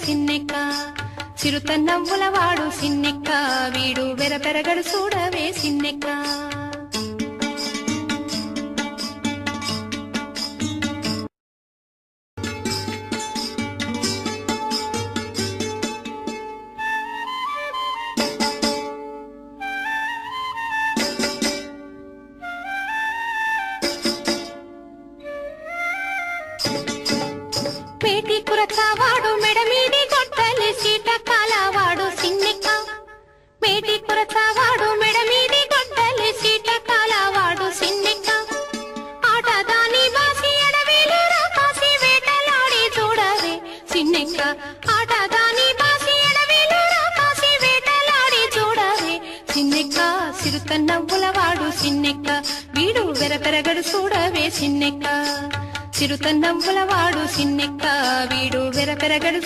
సిన్నెక్క చిరుత నవ్వులవాడు సిన్నెక్క వీడు వెరపెరగడు చూడవే సిన్నెక్క పేటి కురచావాడు మెడమీది గొడ్డలి సీట కాలవాడు సిన్నెక్క పేటి కురచావాడు మెడమీది గొడ్డలి సీట కాలవాడు సిన్నెక్క ఆటదాని బాసి అడవిలో రాకాసి వేటలాడి చూడవే సిన్నెక్క ఆటదాని బాసి అడవిలో రాకాసి వేటలాడి చూడవే సిన్నెక్క చిరుత నవ్వులవాడు సిన్నెక్క వీడు వెరపెరగడు చూడవే సిన్నెక్క చిరుత నవ్వులవాడు సిన్నెక్క వీడు వెరపెరగడు